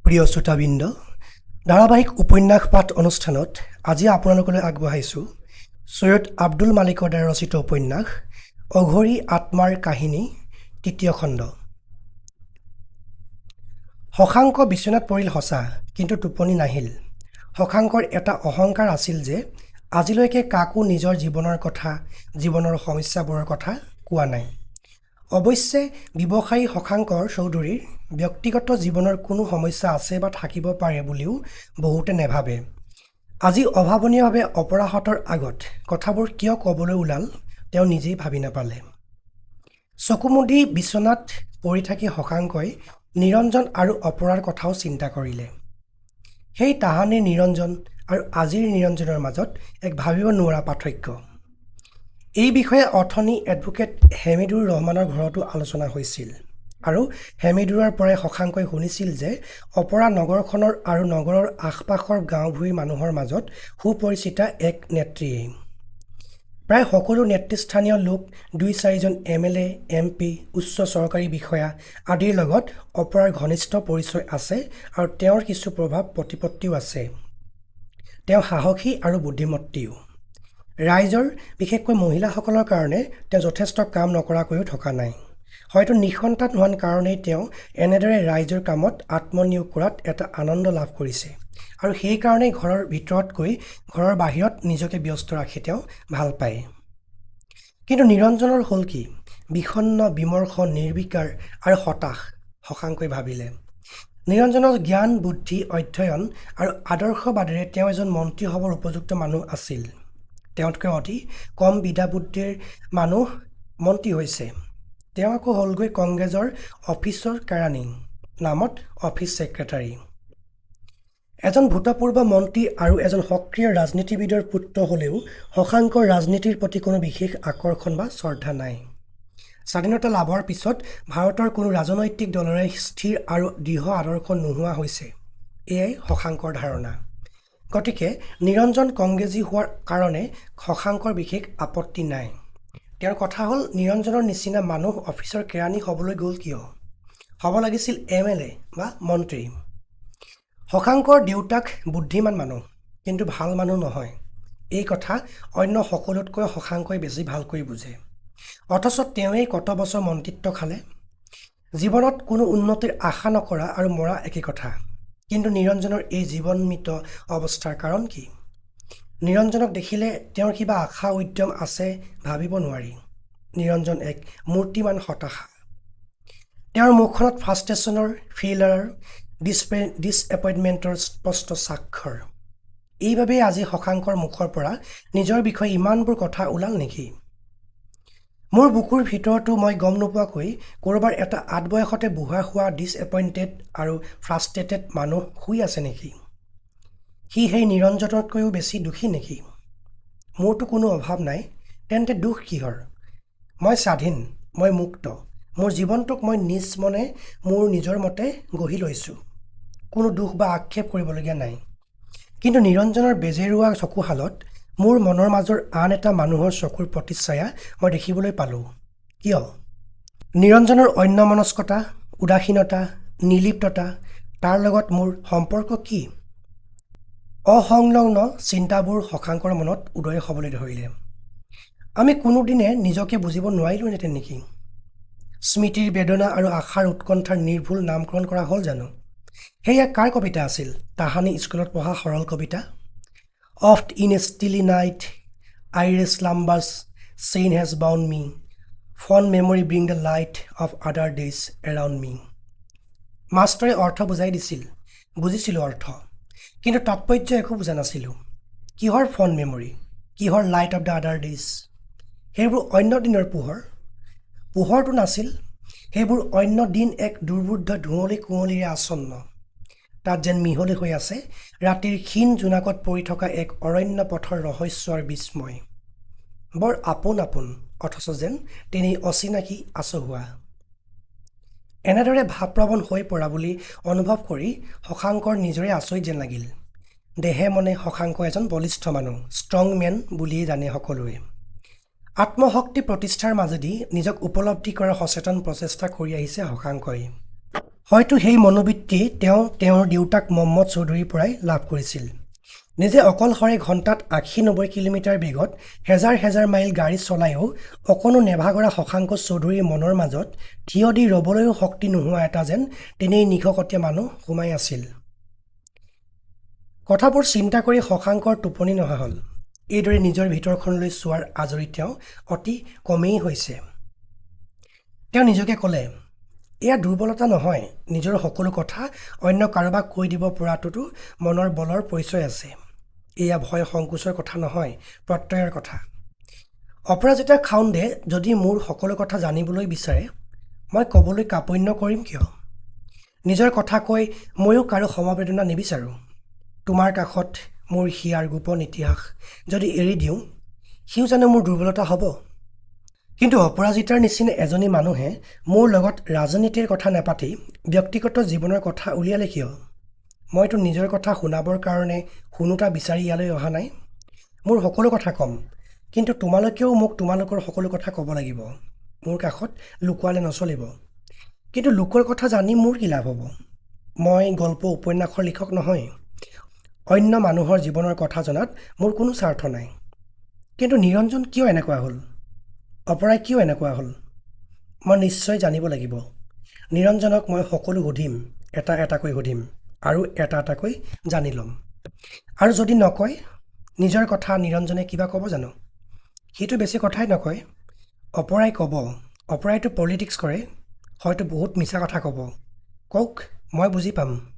প্ৰিয় শ্ৰোতাবৃন্দ, ধাৰাবাহিক উপন্যাস পাঠ অনুষ্ঠানত আজি আপোনালোকলৈ আগবঢ়াইছোঁ সৈয়দ আব্দুল মালিকৰ দ্বাৰা ৰচিত উপন্যাস অঘৰী আত্মাৰ কাহিনী তৃতীয় খণ্ড। শশাংক বিচনাত পৰিল সঁচা, কিন্তু টোপনি নাহিল। শশাংকৰ এটা অহংকাৰ আছিল যে আজিলৈকে কাকো নিজৰ জীৱনৰ কথা, জীৱনৰ সমস্যাবোৰৰ কথা কোৱা নাই। অৱশ্যে ব্যৱসায়ী শশাংকৰ চৌধুৰীৰ ব্যক্তিগত জীৱনৰ কোনো সমস্যা আছে বা থাকিব পাৰে বুলিও বহুতে নেভাবে। আজি অভাৱনীয়ভাৱে অপৰাহতৰ আগত কথাবোৰ কিয় ক'বলৈ ওলাল তেওঁ নিজেই ভাবি নাপালে। চকু মুদি বিচনাত পৰি থাকি শশাংকই নিৰঞ্জন আৰু অপৰাৰ কথাও চিন্তা কৰিলে। সেই তাহানিৰ নিৰঞ্জন আৰু আজিৰ নিৰঞ্জনৰ মাজত এক ভাবিব নোৱাৰা পাৰ্থক্য। এই বিষয়ে অথনি এডভোকেট হেমিদুৰ ৰহমানৰ ঘৰতো আলোচনা হৈছিল আৰু হেমিদুৰৰ পৰাই শশাংকই শুনিছিল যে অপৰা নগৰখনৰ আৰু নগৰৰ আশপাশৰ গাঁও-ভূঁইৰ মানুহৰ মাজত সুপৰিচিতা এক নেত্ৰীয়ে। প্ৰায় সকলো নেতৃস্থানীয় লোক, ২-৪জন MLA, MP, উচ্চ চৰকাৰী বিষয়া আদিৰ লগত অপৰাৰ ঘনিষ্ঠ পৰিচয় আছে আৰু তেওঁৰ কিছু প্ৰভাৱ প্ৰতিপত্তিও আছে। তেওঁ সাহসী আৰু বুদ্ধিমতীও। ৰাইজৰ, বিশেষকৈ মহিলাসকলৰ কাৰণে তেওঁ যথেষ্ট কাম নকৰাকৈও থকা নাই। হয়তো নিঃসন্তান হোৱাৰ কাৰণেই তেওঁ এনেদৰে ৰাইজৰ কামত আত্মনিয়োগ কৰাত এটা আনন্দ লাভ কৰিছে আৰু সেইকাৰণেই ঘৰৰ ভিতৰতকৈ ঘৰৰ বাহিৰত নিজকে ব্যস্ত ৰাখি তেওঁ ভাল পায়। কিন্তু নিৰঞ্জনৰ হ'ল কি? বিষণ্ণ, বিমৰ্ষ, নিৰ্বিকাৰ আৰু হতাশ, শশাংকই ভাবিলে। নিৰঞ্জনৰ জ্ঞান, বুদ্ধি, অধ্যয়ন আৰু আদৰ্শবাদেৰে তেওঁ এজন মন্ত্ৰী হ'বৰ উপযুক্ত মানুহ আছিল। তেওঁতকৈ অতি কম বিদ্যাবুদ্ধিৰ মানুহ মন্ত্ৰী হৈছে। তেওঁ আকৌ হ'লগৈ কংগ্ৰেছৰ অফিচৰ কেৰাণী, নামত অফিচ ছেক্ৰেটাৰী। এজন ভূতপূৰ্ব মন্ত্ৰী আৰু এজন সক্ৰিয় ৰাজনীতিবিদৰ পুত্ৰ হ'লেও শশাংকৰ ৰাজনীতিৰ প্ৰতি কোনো বিশেষ আকৰ্ষণ বা শ্ৰদ্ধা নাই। স্বাধীনতা লাভৰ পিছত ভাৰতৰ কোনো ৰাজনৈতিক দলৰে স্থিৰ আৰু দৃঢ় আদৰ্শ নোহোৱা হৈছে, এয়াই শশাংকৰ ধাৰণা। গতিকে নিৰঞ্জন কংগ্ৰেছী হোৱাৰ কাৰণে শশাংকৰ বিশেষ আপত্তি নাই। তেওঁৰ কথা হ'ল, নিৰঞ্জনৰ নিচিনা মানুহ অফিচৰ কেৰাণী হ'বলৈ গ'ল কিয়? হ'ব লাগিছিল MLA বা মন্ত্ৰী। শশাংকৰ দেউতাক বুদ্ধিমান মানুহ, কিন্তু ভাল মানুহ নহয়। এই কথা অন্য সকলোতকৈ শশাংকই বেছি ভালকৈ বুজে। অথচ তেওঁৱেই কত বছৰ মন্ত্ৰিত্ব খালে। জীৱনত কোনো উন্নতিৰ আশা নকৰা আৰু মৰা একে কথা। কিন্তু নিৰঞ্জনৰ এই জীৱনমৃত অৱস্থাৰ কাৰণ কি? নিৰঞ্জনক দেখিলে তেওঁৰ কিবা আশা উদ্যম আছে ভাবিব নোৱাৰি। নিৰঞ্জন এক মূৰ্তিমান হতাশা। তেওঁৰ মুখখনত ফ্ৰাষ্ট্ৰেশ্যনৰ, ফেইলাৰ, ডিছএপইণ্টমেণ্টৰ স্পষ্ট স্বাক্ষৰ। এইবাবেই আজি শশাংকৰ মুখৰ পৰা নিজৰ বিষয়ে ইমানবোৰ কথা ওলাল নেকি? মোৰ বুকুৰ ভিতৰতো মই গম নোপোৱাকৈ ক'ৰবাৰ এটা আদবয়সতে বুঢ়া হোৱা ডিছএপইণ্টেড আৰু ফ্ৰাষ্ট্ৰেটেড মানুহ শুই আছে নেকি? সি সেই নিৰঞ্জনতকৈও বেছি দুখী নেকি? মোৰতো কোনো অভাৱ নাই, তেন্তে দুখ কিহৰ? মই স্বাধীন, মই মুক্ত। মোৰ জীৱনটোক মই নিজ মনে মোৰ নিজৰ মতে গঢ়ি লৈছোঁ। কোনো দুখ বা আক্ষেপ কৰিবলগীয়া নাই। কিন্তু নিৰঞ্জনৰ বেজেৰুৱা চকুহালত মোৰ মনৰ মাজৰ আন এটা মানুহৰ চকুৰ প্ৰতিচ্ছায়া মই দেখিবলৈ পালোঁ। কিয়? নিৰঞ্জনৰ অন্যমনস্কতা, উদাসীনতা, নিৰ্লিপ্ততা, তাৰ লগত মোৰ সম্পৰ্ক কি? অসংলগ্ন চিন্তাবোৰ শশাংকৰ মনত উদয় হ'বলৈ ধৰিলে। আমি কোনোদিনে নিজকে বুজিব নোৱাৰিলোহেঁতেন নেকি? স্মৃতিৰ বেদনা আৰু আশাৰ উৎকণ্ঠাৰ নিৰ্ভুল নামকৰণ কৰা হ'ল জানো? সেয়া কাৰ কবিতা আছিল? তাহানি স্কুলত পঢ়া সৰল কবিতা। Oft in a stilly night, iris slumbers, chain has bound me. Fond memory bring the light of other days around me. মাষ্টৰে অৰ্থ বুজাই দিছিল, বুজিছিলোঁ অৰ্থ, কিন্তু তাৎপৰ্য একো বুজা নাছিলোঁ। কিহৰ ফণ্ড মেমৰি? কিহৰ লাইট অফ দ্য আদাৰ ডেইজ? সেইবোৰ অন্য দিনৰ পোহৰ। পোহৰটো নাছিল, সেইবোৰ অন্য দিন এক দুৰ্বোধ্য ধুঁৱলি কুঁৱলীৰে আচ্ছন্ন। তাত যেন মিহলি হৈ আছে ৰাতিৰ ক্ষীণ জোনাকত পৰি থকা এক অৰণ্য পথৰ ৰহস্য আৰু বিস্ময়। বৰ আপোন আপোন, অথচ যেন তেনেই অচিনাকি আচহুৱা। এনেদৰে ভাৱপ্ৰৱণ হৈ পৰা বুলি অনুভৱ কৰি শশাংকৰ নিজৰে আচৰিত যেন লাগিল। দেহে মনে শশাংক এজন বলিষ্ঠ মানুহ, ষ্ট্ৰং মেন বুলিয়েই জানে সকলোৱে। আত্মশক্তি প্ৰতিষ্ঠাৰ মাজেদি নিজক উপলব্ধি কৰাৰ সচেতন প্ৰচেষ্টা কৰি আহিছে শশাংকই। হয়তো সেই মনোবৃত্তি তেওঁ তেওঁৰ দেউতাক মহম্মদ চৌধুৰীৰ পৰাই লাভ কৰিছিল। নিজে অকলশৰে ঘণ্টাত ৮০-৯০ কিলোমিটাৰ বেগত হেজাৰ হেজাৰ মাইল গাড়ী চলায়ো অকণো নেভাগৰা শশাংক চৌধুৰীৰ মনৰ মাজত থিয় দি ৰ'বলৈও শক্তি নোহোৱা এটা যেন তেনেই নিশকতীয়া মানুহ সোমাই আছিল। কথাবোৰ চিন্তা কৰি শশাংকৰ টোপনি নহা হ'ল। এইদৰে নিজৰ ভিতৰখনলৈ চোৱাৰ আজৰি তেওঁ অতি কমেই হৈছে। তেওঁ নিজকে ক'লে, এয়া দুৰ্বলতা নহয়, নিজৰ সকলো কথা অন্য কাৰোবাক কৈ দিব পৰাটোতো মনৰ বলৰ পৰিচয় আছে। এয়া ভয় সংকোচৰ কথা নহয়, প্ৰত্যয়ৰ কথা। অপৰাজিতা খাউণ্ডে যদি মোৰ সকলো কথা জানিবলৈ বিচাৰে, মই ক'বলৈ কাপন্য কৰিম কিয়? নিজৰ কথা কৈ ময়ো কাৰো সমবেদনা নিবিচাৰোঁ। তোমাৰ কাষত মোৰ হিয়াৰ গোপন ইতিহাস যদি এৰি দিওঁ, সিও জানো মোৰ দুৰ্বলতা হ'ব? কিন্তু অপৰাজিতাৰ নিচিনা এজনী মানুহে মোৰ লগত ৰাজনীতিৰ কথা নাপাতি ব্যক্তিগত জীৱনৰ কথা উলিয়ালে কিয়? মইতো নিজৰ কথা শুনাবৰ কাৰণে শুনোতা বিচাৰি ইয়ালৈ অহা নাই। মোৰ সকলো কথা ক'ম, কিন্তু তোমালোকেও মোক তোমালোকৰ সকলো কথা ক'ব লাগিব। মোৰ কাষত লুকুৱালে নচলিব। কিন্তু লোকৰ কথা জানি মোৰ কি লাভ হ'ব? মই গল্প উপন্যাসৰ লিখক নহয়। অন্য মানুহৰ জীৱনৰ কথা জনাত মোৰ কোনো স্বাৰ্থ নাই। কিন্তু নিৰঞ্জন কিয় এনেকুৱা হ'ল? অপৰাই কিয় এনেকুৱা হ'ল? মই নিশ্চয় জানিব লাগিব। নিৰঞ্জনক মই সকলো সুধিম, এটা এটাকৈ সুধিম আৰু এটা এটাকৈ জানি ল'ম। আৰু যদি নকয়, নিজৰ কথা নিৰঞ্জনে কিবা ক'ব জানো? সিটো বেছি কথাই নকয়। অপৰাই ক'ব, অপৰাইতো পলিটিক্স কৰে, হয়তো বহুত মিছা কথা ক'ব। কওক, মই বুজি পাম।